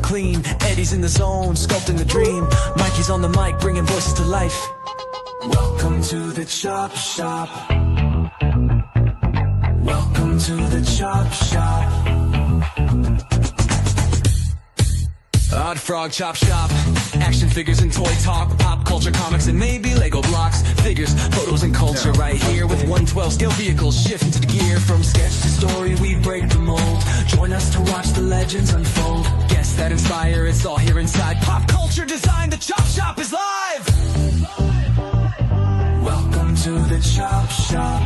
clean. Eddie's in the zone, sculpting the dream. Mikey's on the mic, bringing voices to life. Welcome to the Chop Shop. Welcome to the Chop Shop. Odd Frog Chop Shop. Action figures and toy talk. Pop culture, comics, and maybe Lego blocks. Figures, photos, and culture right here. With 112 scale vehicles shifted gear. From sketch to story, we break the mold. Join us to watch the legends unfold. Guests that inspire, it's all here inside. Pop culture design, the Chop Shop is live. Welcome to the Chop Shop.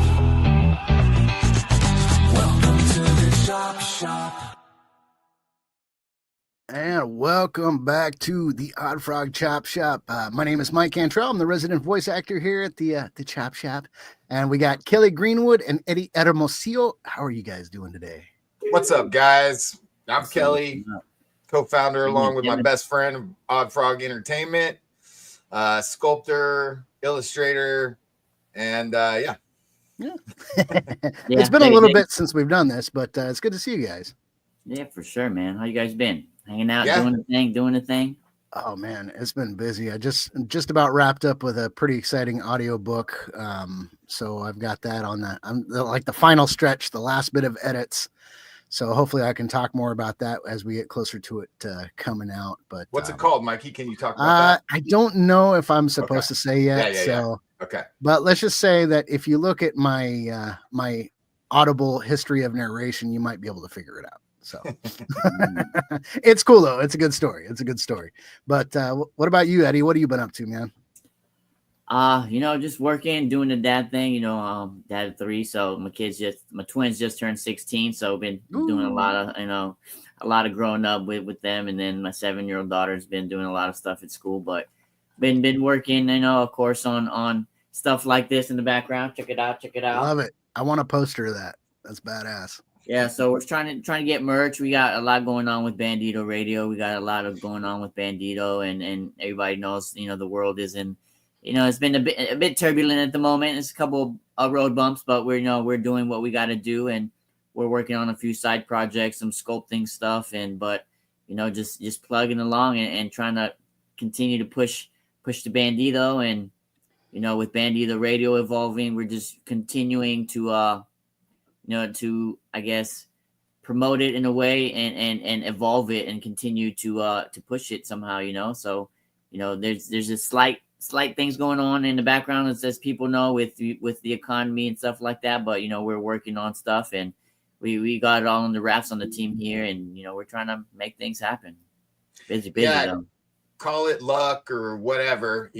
Welcome to the Chop Shop. And welcome back to the Odd Frog Chop Shop. My name is Mike Cantrell. I'm the resident voice actor here at the Chop Shop. And we got Kelly Greenwood and Eddie Hermosillo. How are you guys doing today? What's up, guys? I'm Kelly, co-founder along with my best friend of Odd Frog Entertainment, sculptor, illustrator, and yeah. It's been a little bit since we've done this, but it's good to see you guys. Yeah, for sure, man. How you guys been? Hanging out, Yeah. doing the thing. Oh man, it's been busy. I just about wrapped up with a pretty exciting audio book. So I've got that on the final stretch, the last bit of edits. So hopefully I can talk more about that as we get closer to it coming out. But what's it called, Mikey? Can you talk about that? I don't know if I'm supposed to say yet. Yeah. Okay. But let's just say that if you look at my my Audible history of narration, you might be able to figure it out. So it's cool though. It's a good story. But what about you, Eddie? What have you been up to, man? Just working, doing the dad thing, dad of 3. So my twins just turned 16. So been doing a lot of growing up with them. And then my 7-year-old daughter's been doing a lot of stuff at school, but been working, of course, on stuff like this in the background. Check it out. Love it. I want a poster of that. That's badass. Yeah, so we're trying to get merch. We got a lot going on with Bandito Radio. We got a lot of going on with Bandito, and everybody knows, the world is in, it's been a bit turbulent at the moment. It's a couple of road bumps, but we're doing what we got to do, and we're working on a few side projects, some sculpting stuff, but just plugging along and trying to continue to push the Bandito, and with Bandito Radio evolving, we're just continuing to I guess promote it in a way and evolve it and continue to push it somehow, So, there's just slight things going on in the background as people know with the economy and stuff like that. But, we're working on stuff, and we got it all on the wraps on the team here, and, we're trying to make things happen. Busy though. Call it luck or whatever,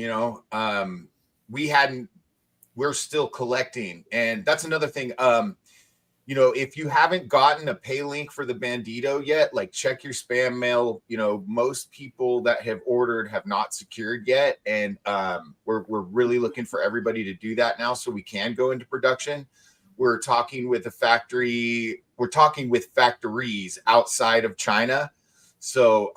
we're still collecting. And that's another thing. If you haven't gotten a pay link for the Bandito yet, like check your spam mail. Most people that have ordered have not secured yet. And we're really looking for everybody to do that now so we can go into production. We're talking with a factory. We're talking with factories outside of China. So,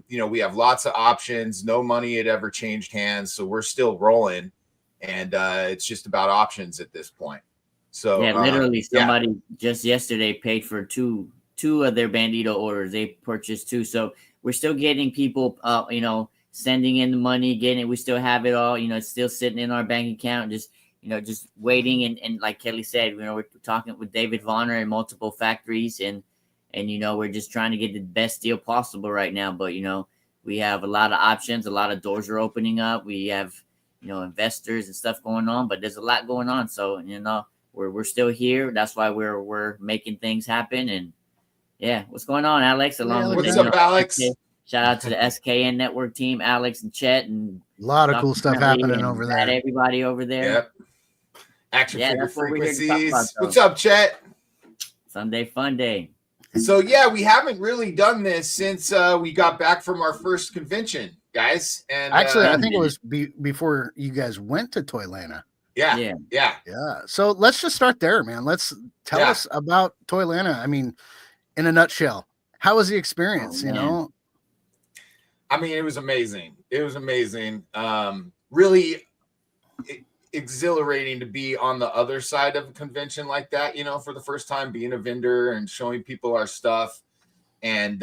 we have lots of options. No money had ever changed hands. So we're still rolling. And it's just about options at this point. So yeah, literally somebody just yesterday paid for two of their Bandito orders. They purchased 2. So we're still getting people, sending in the money, getting it. We still have it all, it's still sitting in our bank account, just waiting. And like Kelly said, we're talking with David Vonner and multiple factories and we're just trying to get the best deal possible right now. But, we have a lot of options. A lot of doors are opening up. We have, investors and stuff going on, but there's a lot going on. So, we're still here. That's why we're making things happen. And yeah, what's going on, Alex? What's up, Alex? Shout out to the SKN network team, Alex and Chet, and a lot of cool stuff happening over there. Everybody over there. Yep. Action figure frequencies. About, what's up, Chet? Sunday fun day. So yeah, we haven't really done this since we got back from our first convention, guys. And actually, I think it was before you guys went to Toylanta. Yeah. So let's just start there, man. Let's tell us about Toylanta. I mean, in a nutshell, how was the experience? I mean, it was amazing. Really exhilarating to be on the other side of a convention like that, for the first time, being a vendor and showing people our stuff. And,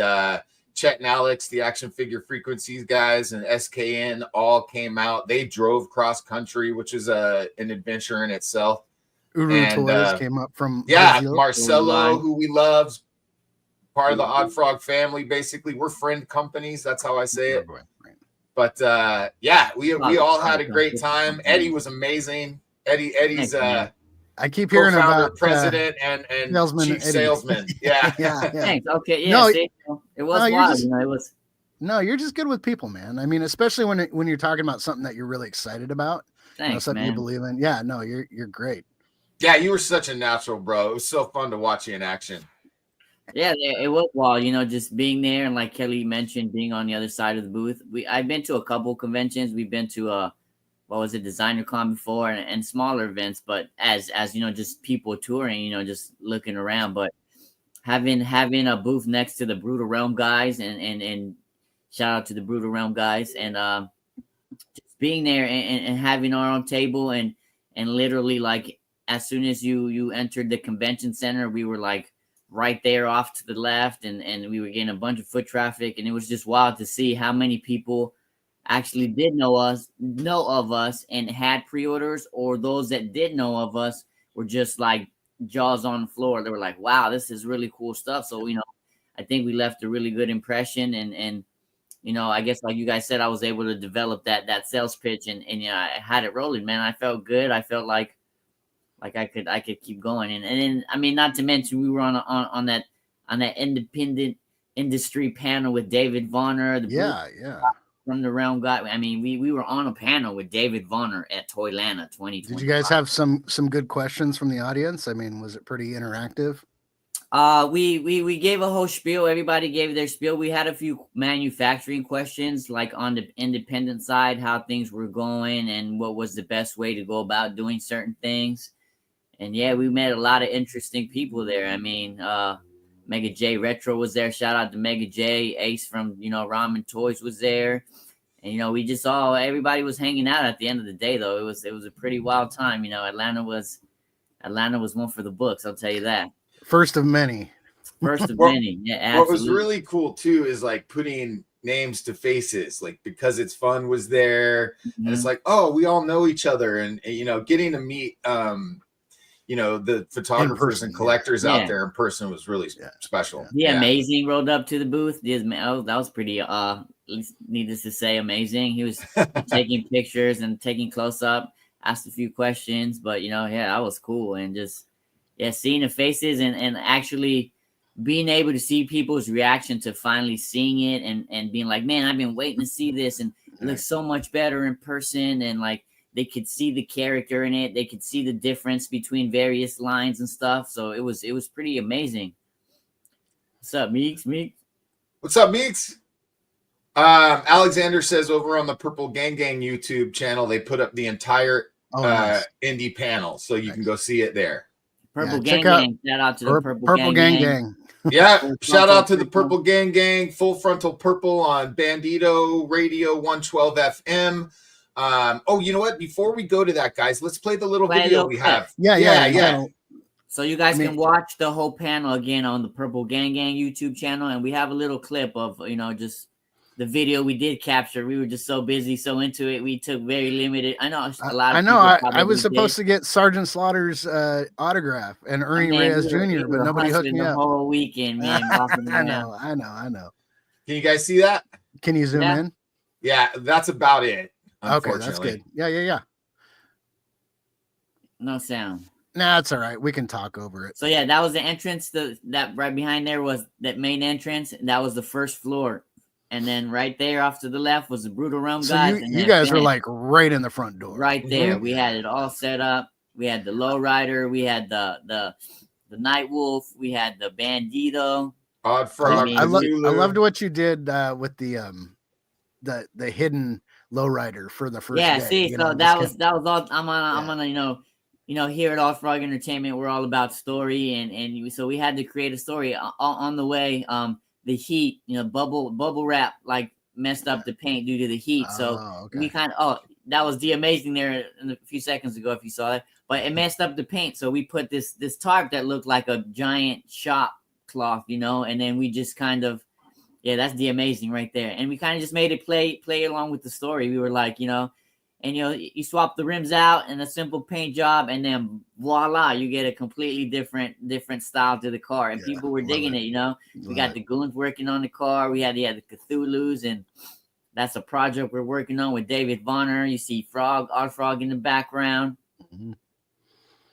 Chet and Alex, the Action Figure Frequencies guys, and SKN all came out. They drove cross country, which is an adventure in itself. Uru Toys came up from Brazil. Marcelo, who we love, part of the Odd Frog family. Basically, we're friend companies. That's how I say it. But we all had a great time. Eddie was amazing. Eddie's I keep hearing about president and salesman chief salesman. Yeah. Thanks. Okay. Yeah. No, it was wild. It was. No, you're just good with people, man. I mean, especially when you're talking about something that you're really excited about. Thanks, something man. you believe in. Yeah. No, you're great. Yeah, you were such a natural, bro. It was so fun to watch you in action. Yeah, it was wild. Just being there and like Kelly mentioned, being on the other side of the booth. I've been to a couple conventions. We've been to Designer Con before and smaller events, but as just people touring, just looking around. But having a booth next to the Brutal Realm guys and shout out to the Brutal Realm guys and just being there and having our own table and literally like as soon as you entered the convention center, we were like right there off to the left and we were getting a bunch of foot traffic, and it was just wild to see how many people actually did know of us and had pre-orders, or those that did know of us were just like jaws on the floor. They were like, wow, this is really cool stuff. So, I think we left a really good impression and I guess like you guys said, I was able to develop that sales pitch and I had it rolling, man. I felt good. I felt like I could keep going. And then, I mean, not to mention we were on that independent industry panel with David Vonner. From the Realm guy. I mean, we were on a panel with David Vonner at Toylanta 2020. Did you guys have some good questions from the audience? I mean, was it pretty interactive? We gave a whole spiel. Everybody gave their spiel. We had a few manufacturing questions, like on the independent side, how things were going and what was the best way to go about doing certain things. And yeah, we met a lot of interesting people there. I mean, Mega J Retro was there. Shout out to Mega J. Ace from, Ramen Toys was there. And, we just everybody was hanging out at the end of the day, though. It was a pretty wild time. Atlanta was one for the books. I'll tell you that. First of many. First of many. Yeah, absolutely. What was really cool, too, is like putting names to faces, like Because It's Fun was there. Mm-hmm. And it's like, oh, we all know each other. And, getting to meet, the photographers and collectors out there in person was really special. Yeah, Amazing rolled up to the booth. That was pretty, needless to say, amazing. He was taking pictures and taking close up, asked a few questions, but that was cool. And just, seeing the faces and actually being able to see people's reaction to finally seeing it and being like, man, I've been waiting to see this, and it looks so much better in person. And like, they could see the character in it. They could see the difference between various lines and stuff. So it was pretty amazing. What's up, Meeks? What's up, Meeks? Alexander says over on the Purple Gang Gang YouTube channel, they put up the entire indie panel, so you can go see it there. Purple Gang Gang. Shout out to the Purple Gang Gang. Yeah, shout out to the Purple Gang Gang. Full Frontal Purple on Bandito Radio 112 FM. You know what? Before we go to that, guys, let's play the little video we have. Yeah. So you guys can watch the whole panel again on the Purple Gang Gang YouTube channel, and we have a little clip of just the video we did capture. We were just so busy, so into it. We took very limited. I know a lot. I was supposed to get Sergeant Slaughter's autograph and Ernie Reyes Jr., but nobody hooked me up the whole weekend, man. I know. Can you guys see that? Can you zoom in? Yeah, that's about it. Okay, that's good. Yeah. No sound. Nah, it's all right. We can talk over it. So yeah, that was the entrance. That right behind there was that main entrance. That was the first floor. And then right there off to the left was the Brutal Realm guys. So you guys were like right in the front door. Right there. Mm-hmm. We had it all set up. We had the Lowrider. We had the Night Wolf. We had the Bandito. Odd Frog. I loved what you did with the hidden Lowrider for the first day. See, so that was all. I'm on here at Odd Frog Entertainment, we're all about story, and so we had to create a story on the way. The heat, bubble wrap like messed up the paint due to the heat. So we that was the amazing there a few seconds ago if you saw it, but it messed up the paint. So we put this tarp that looked like a giant shop cloth, and then we just kind of Yeah, that's the amazing right there. And we kind of just made it play along with the story. We were like, and you swap the rims out and a simple paint job, and then voila, you get a completely different style to the car. And people were digging it. We got the goons working on the car. We had the Cthulhu's, and that's a project we're working on with David Vonner. You see Odd Frog in the background. Mm-hmm.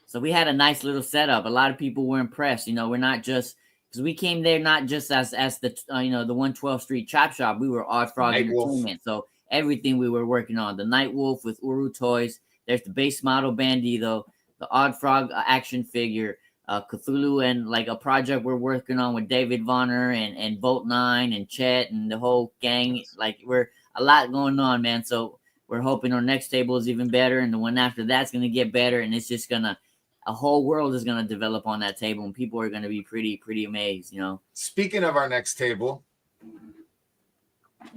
So we had a nice little setup. A lot of people were impressed. We're not just because we came there not just as the the 112th Street Chop Shop. We were Odd Frog Entertainment. So everything we were working on, the Night Wolf with Uru Toys. There's the base model Bandito, the Odd Frog action figure, Cthulhu, and like a project we're working on with David Vonner and Bolt 9 and Chet and the whole gang. Like we're a lot going on, man. So we're hoping our next table is even better, and the one after that's going to get better, and it's just a whole world is going to develop on that table, and people are going to be pretty amazed. Speaking of our next table,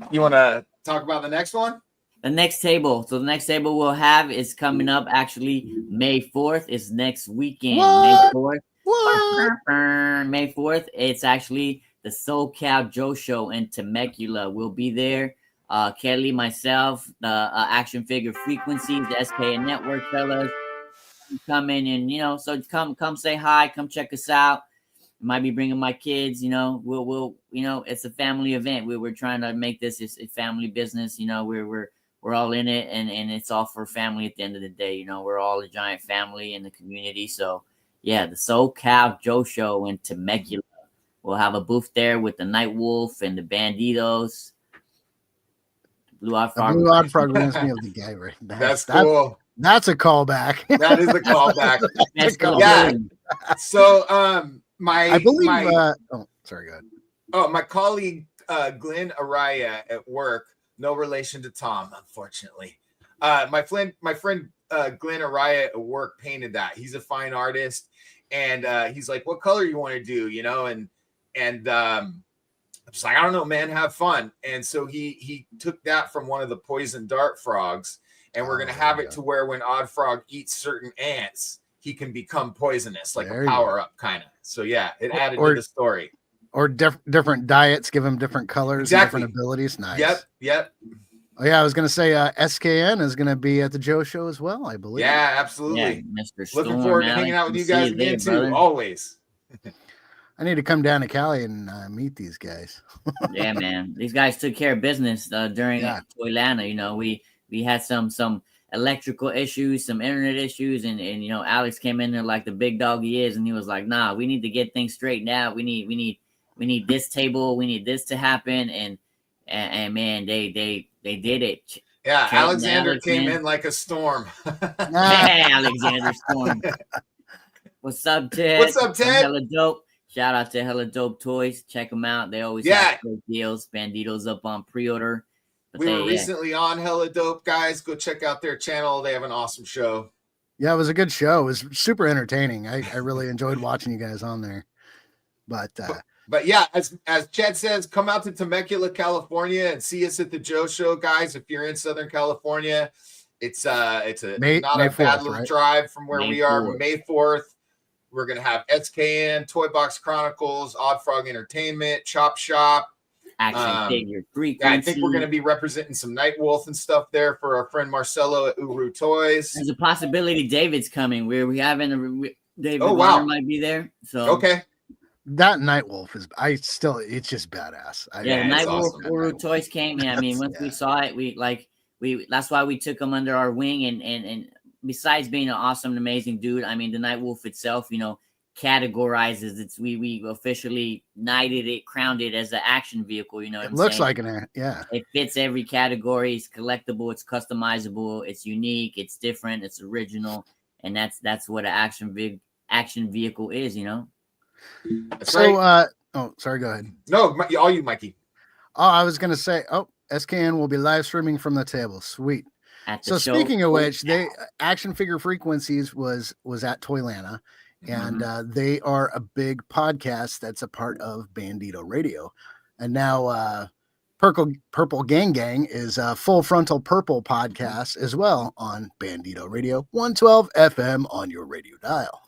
you want to talk about the next one? The next table. So the next table we'll have is coming up actually May 4th. It's next weekend. What? May 4th. What? May 4th. It's actually the SoCal Joe Show in Temecula. We'll be there. Kelly, myself, the Action Figure Frequencies, the SKN Network fellas come in, and so come say hi, come check us out. Might be bringing my kids. We'll it's a family event. We're trying to make this a family business. We're all in it, and it's all for family at the end of the day. We're all a giant family in the community. So yeah, the SoCal Joe Show in Temecula. We'll have a booth there with the Night Wolf and the Banditos. Blue Odd Frog. Blue Odd Frog reminds me of the guy, right? That's cool. That's a callback. That is a callback. That's cool. Yeah. So I believe. Sorry, go ahead. Oh, my colleague Glenn Araya at work, no relation to Tom, unfortunately. My friend Glenn Araya at work painted that. He's a fine artist, and he's like, "What color you want to do?" And I'm just like, "I don't know, man. Have fun." And so he took that from one of the poison dart frogs, and we're gonna have it to where when Odd Frog eats certain ants, he can become poisonous, like a power up kind of. So yeah, it added to the story. Or different diets give him different colors, exactly. Different abilities. Nice. Yep. Oh yeah, I was gonna say SKN is gonna be at the Joe Show as well, I believe. Yeah, absolutely. Yeah, Mr. Storm, looking forward to hanging out with you guys again too. Brother. Always. I need to come down to Cali and meet these guys. Yeah, man. These guys took care of business during Toylanta. We had some electrical issues, some internet issues, and Alex came in there like the big dog he is, and he was like, "Nah, we need to get things straightened out. We need this table. We need this to happen." And man, they did it. Yeah, Alexander came in like a storm. Hey, Alexander Storm. What's up, Ted? What's up, Ted? Hella dope. Shout out to Hella Dope Toys. Check them out. They always have great deals. Bandito's up on pre-order. We were recently on Hella Dope, guys. Go check out their channel. They have an awesome show. Yeah, it was a good show. It was super entertaining. I really enjoyed watching you guys on there. But yeah, as Chad says, come out to Temecula, California, and see us at the Joe Show, guys. If you're in Southern California, it's not a bad little drive from where we are. May 4th. We're going to have SKN, Toy Box Chronicles, Odd Frog Entertainment, Chop Shop. Action Figure Frequency. Yeah, I think we're going to be representing some Night Wolf and stuff there for our friend Marcelo at Uru Toys. There's a possibility David's coming. We having David might be there. So okay. That Night Wolf it's just badass. Night Wolf Uru Toys came. Yeah, I mean, once we saw it, we that's why we took him under our wing, and besides being an awesome, amazing dude, I mean, the Night Wolf itself, categorizes it's we officially crowned it as an action vehicle. It looks like it fits every category. It's collectible, it's customizable, it's unique, it's different, it's original, and that's what an action vehicle is. That's right. Sorry, go ahead. No, all you, Mikey. Oh, I was gonna say, SKN will be live streaming from the table. Sweet. So speaking of which, Action Figure Frequencies was at Toylanta, and they are a big podcast that's a part of Bandito Radio. And now Purple Gang Gang is a Full Frontal Purple podcast as well on Bandito Radio, 112 FM on your radio dial.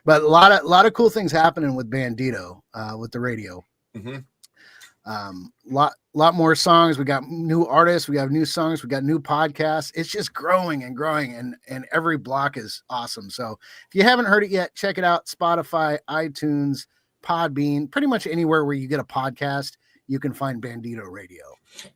But a lot of cool things happening with Bandito with the radio. Lot more songs. We got new artists. We have new songs. We got new podcasts. It's just growing and growing, and every block is awesome. So if you haven't heard it yet, check it out. Spotify, iTunes, Podbean, pretty much anywhere where you get a podcast, you can find Bandito Radio.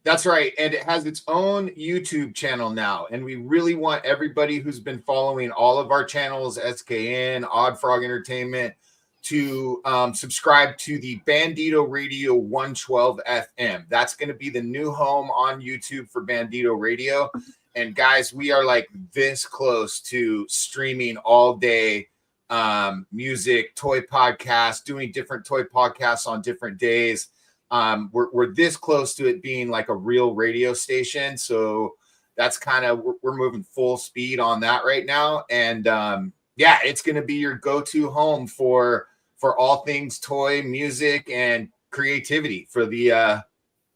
That's right. And it has its own YouTube channel now. And we really want everybody who's been following all of our channels, SKN, Odd Frog Entertainment, to subscribe to the Bandito Radio 112 FM. That's going to be the new home on YouTube for Bandito Radio. And guys, we are like this close to streaming all day music, toy podcasts, doing different toy podcasts on different days. We're this close to it being like a real radio station. So that's kind of, we're moving full speed on that right now. And yeah, it's going to be your go-to home for all things toy, music, and creativity for the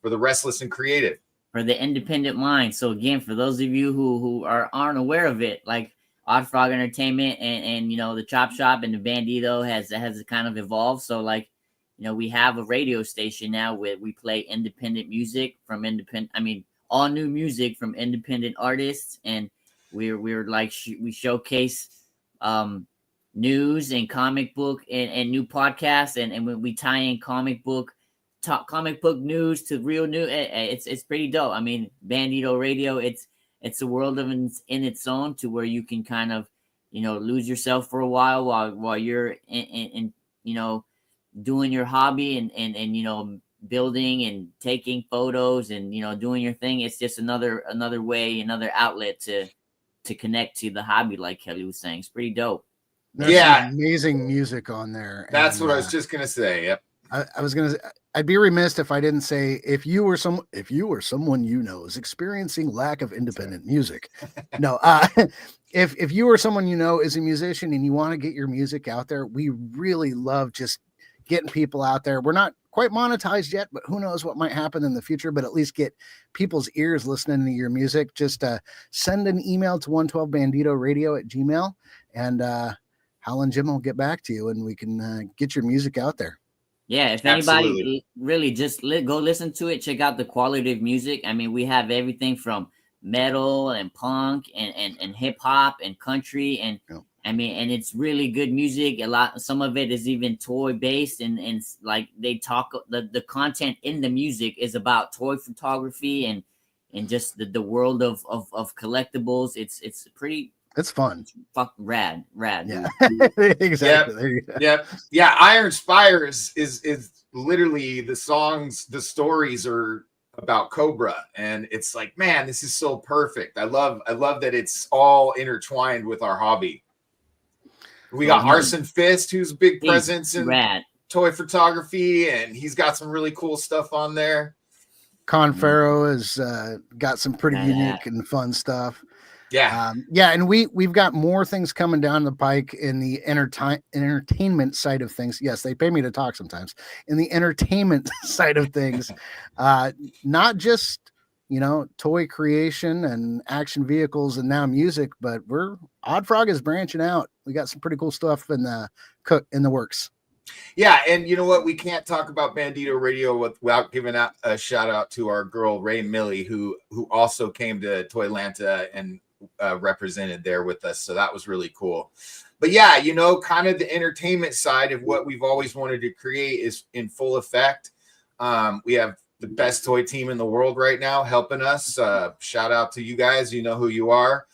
restless and creative. For the independent mind. So again, for those of you who aren't aware of it, like Odd Frog Entertainment and you know, the Chop Shop and the Bandito has kind of evolved. So like, you know, we have a radio station now where we play independent music from all new music from independent artists, and we're like we showcase news and comic book and new podcasts, and when we tie in comic book news to real news, it's pretty dope. I mean, Bandito Radio, it's a world of in its own, to where you can kind of, you know, lose yourself for a while you're in you know, doing your hobby and you know, building and taking photos and, you know, doing your thing. It's just another way, another outlet to connect to the hobby, like Kelly was saying. It's pretty dope. There's amazing music on there. That's what I was just gonna say. Yep. I was gonna say, I'd be remiss if I didn't say, if you or someone you know is experiencing lack of independent music. No, if you or someone you know is a musician and you want to get your music out there, we really love just getting people out there. We're not quite monetized yet, but who knows what might happen in the future, but at least get people's ears listening to your music. Just send an email to 112banditoradio@gmail.com, and Hal and Jim will get back to you, and we can get your music out there. Yeah, if anybody really just go listen to it, check out the quality of music. I mean, we have everything from metal and punk and hip hop and country, and I mean, and it's really good music. Some of it is even toy based, and like they talk, the content in the music is about toy photography and just the world of collectibles. It's pretty. It's fun. Fucking rad. Yeah. Exactly. Yep. Yeah. Iron Spire is literally the stories are about Cobra, and it's like, man, this is so perfect. I love that it's all intertwined with our hobby. We got Arson Fist, who's a big presence in toy photography, and he's got some really cool stuff on there. Confarrow has got some pretty unique and fun stuff. Yeah. And we've got more things coming down the pike in the entertainment side of things. Yes, they pay me to talk sometimes. In the entertainment side of things, not just, you know, toy creation and action vehicles and now music, but Odd Frog is branching out. We got some pretty cool stuff in the works. Yeah, and you know what? We can't talk about Bandito Radio without giving out a shout out to our girl Ray Millie, who also came to Toylanta and represented there with us. So that was really cool. But yeah, you know, kind of the entertainment side of what we've always wanted to create is in full effect. We have the best toy team in the world right now helping us. Shout out to you guys. You know who you are.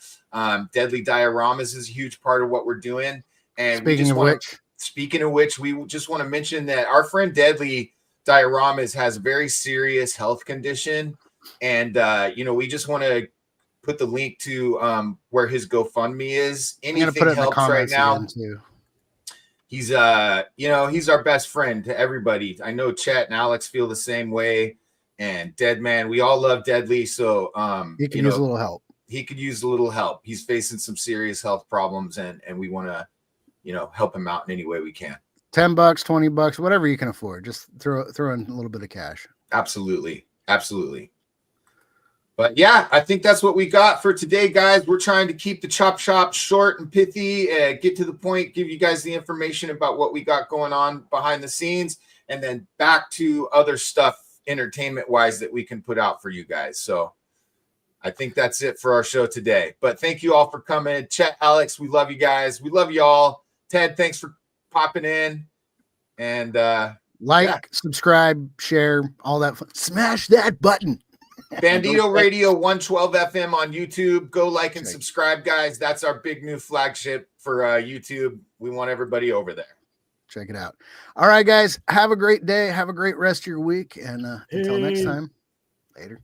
Deadly Dioramas is a huge part of what we're doing. And speaking of which, we just want to mention that our friend Deadly Dioramas has a very serious health condition. And, you know, we just want to put the link to where his GoFundMe is. Anything helps right now. He's you know, he's our best friend to everybody. I know Chet and Alex feel the same way, and Deadman, we all love Deadly. So he could use a little help. He could use a little help. He's facing some serious health problems, and we want to, you know, help him out in any way we can. $10, $20, whatever you can afford. Just throw in a little bit of cash. Absolutely. But yeah, I think that's what we got for today, guys. We're trying to keep the chop shop short and pithy, get to the point, give you guys the information about what we got going on behind the scenes, and then back to other stuff entertainment wise that we can put out for you guys. So I think that's it for our show today. But thank you all for coming. Chet, Alex, we love you guys. We love you all. Ted, thanks for popping in. And subscribe, share, all that fun. Smash that button. Bandito Radio 112 FM on YouTube. Go like and subscribe, guys. That's our big new flagship for YouTube. We want everybody over there. Check it out. All right, guys. Have a great day. Have a great rest of your week. And until next time, later.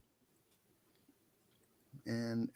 And